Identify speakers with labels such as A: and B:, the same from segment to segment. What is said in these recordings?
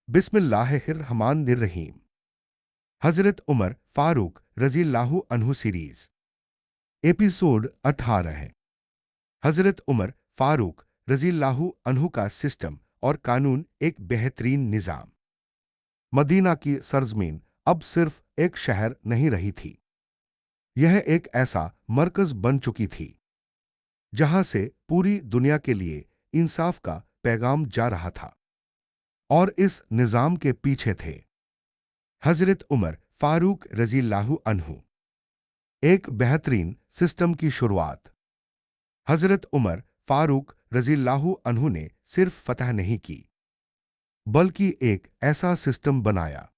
A: बिस्मिल्लाहिर्रहमानिर्रहीम। हजरत उमर फारूक रज़ियल्लाहु अन्हु सीरीज एपिसोड 18 है। हजरत उमर फारूक रज़ियल्लाहु अन्हु का सिस्टम और कानून एक बेहतरीन निज़ाम। मदीना की सरजमीन अब सिर्फ एक शहर नहीं रही थी, यह एक ऐसा मरकज बन चुकी थी जहां से पूरी दुनिया के लिए इंसाफ का पैगाम जा रहा था। और इस निज़ाम के पीछे थे हजरत उमर फारूक रज़ियल्लाहु अन्हु। एक बेहतरीन सिस्टम की शुरुआत। हजरत उमर फारूक रज़ियल्लाहु अन्हु ने सिर्फ फतह नहीं की, बल्कि एक ऐसा सिस्टम बनाया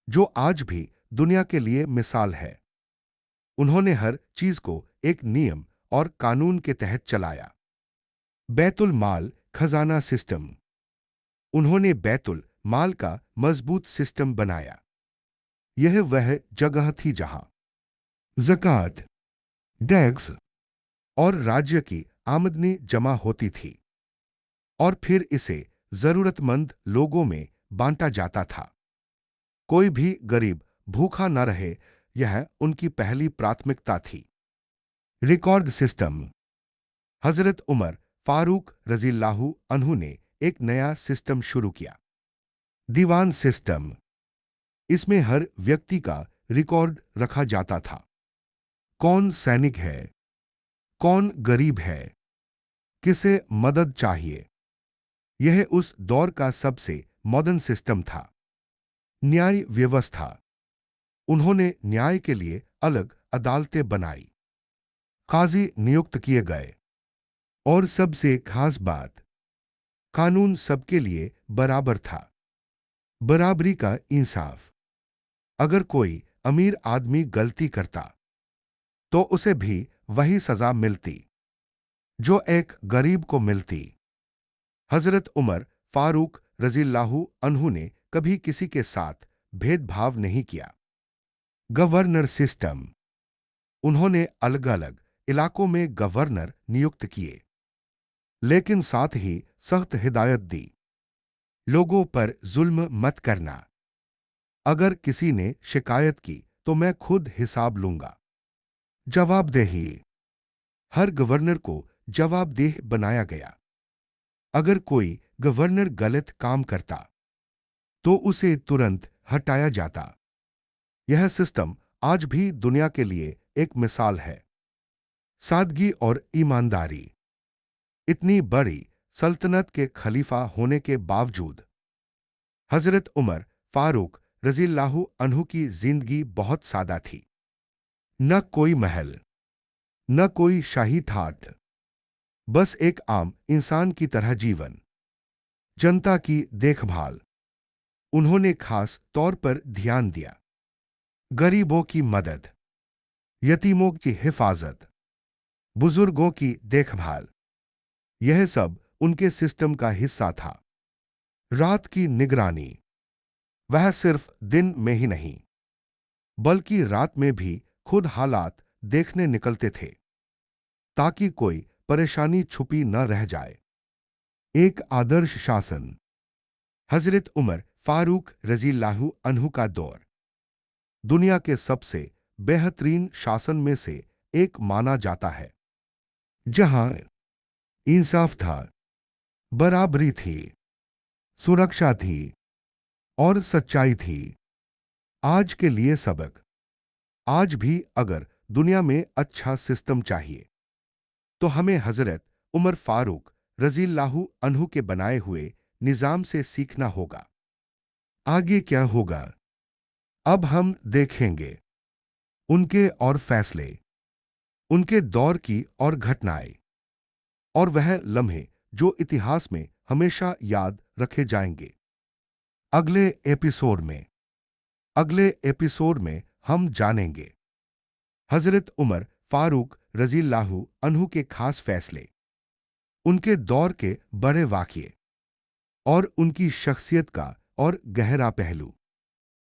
A: जो आज भी दुनिया के लिए मिसाल है। उन्होंने हर चीज को एक नियम और कानून के तहत चलाया। बैतुल माल खजाना सिस्टम। उन्होंने बैतुल माल का मजबूत सिस्टम बनाया। यह वह जगह थी जहां ज़कात, टैक्स और राज्य की आमदनी जमा होती थी और फिर इसे जरूरतमंद लोगों में बांटा जाता था। कोई भी गरीब भूखा न रहे, यह उनकी पहली प्राथमिकता थी। Record system. हजरत उमर फारूक रज़ियल्लाहु अन्हु ने एक नया सिस्टम शुरू किया, दीवान सिस्टम। इसमें हर व्यक्ति का रिकॉर्ड रखा जाता था। कौन सैनिक है, कौन गरीब है, किसे मदद चाहिए। यह उस दौर का सबसे मॉडर्न सिस्टम था। न्याय व्यवस्था। उन्होंने न्याय के लिए अलग अदालतें बनाई, काजी नियुक्त किए गए और सबसे खास बात, कानून सबके लिए बराबर था। बराबरी का इंसाफ। अगर कोई अमीर आदमी गलती करता तो उसे भी वही सजा मिलती जो एक गरीब को मिलती। हजरत उमर फारूक रज़ियल्लाहु अन्हु ने कभी किसी के साथ भेदभाव नहीं किया। Governor system. उन्होंने अलग अलग इलाकों में गवर्नर नियुक्त किए, लेकिन साथ ही सख्त हिदायत दी, लोगों पर जुल्म मत करना। अगर किसी ने शिकायत की तो मैं खुद हिसाब लूंगा। जवाबदेही। हर गवर्नर को जवाबदेह बनाया गया। अगर कोई गवर्नर गलत काम करता तो उसे तुरंत हटाया जाता। यह सिस्टम आज भी दुनिया के लिए एक मिसाल है। सादगी और ईमानदारी। इतनी बड़ी सल्तनत के खलीफा होने के बावजूद हजरत उमर फारूक रज़ियल्लाहु अन्हु की जिंदगी बहुत सादा थी। न कोई महल, न कोई शाही ठाठ, बस एक आम इंसान की तरह जीवन। जनता की देखभाल। उन्होंने खास तौर पर ध्यान दिया। गरीबों की मदद, यतीमों की हिफाजत, बुजुर्गों की देखभाल, यह सब उनके सिस्टम का हिस्सा था। रात की निगरानी। वह सिर्फ दिन में ही नहीं, बल्कि रात में भी खुद हालात देखने निकलते थे ताकि कोई परेशानी छुपी न रह जाए। एक आदर्श शासन। हजरत उमर फारूक रज़ियल्लाहु अन्हु का दौर दुनिया के सबसे बेहतरीन शासन में से एक माना जाता है, जहां इंसाफ था, बराबरी थी, सुरक्षा थी और सच्चाई थी। आज के लिए सबक। आज भी अगर दुनिया में अच्छा सिस्टम चाहिए तो हमें हजरत उमर फारूक रज़ियल्लाहु अन्हु के बनाए हुए निजाम से सीखना होगा। आगे क्या होगा, अब हम देखेंगे। उनके और फैसले, उनके दौर की और घटनाएं, और वह लम्हे जो इतिहास में हमेशा याद रखे जाएंगे। अगले एपिसोड में हम जानेंगे हजरत उमर फारूक रज़ियल्लाहु अन्हु के खास फैसले, उनके दौर के बड़े वाक़ये और उनकी शख्सियत का और गहरा पहलू।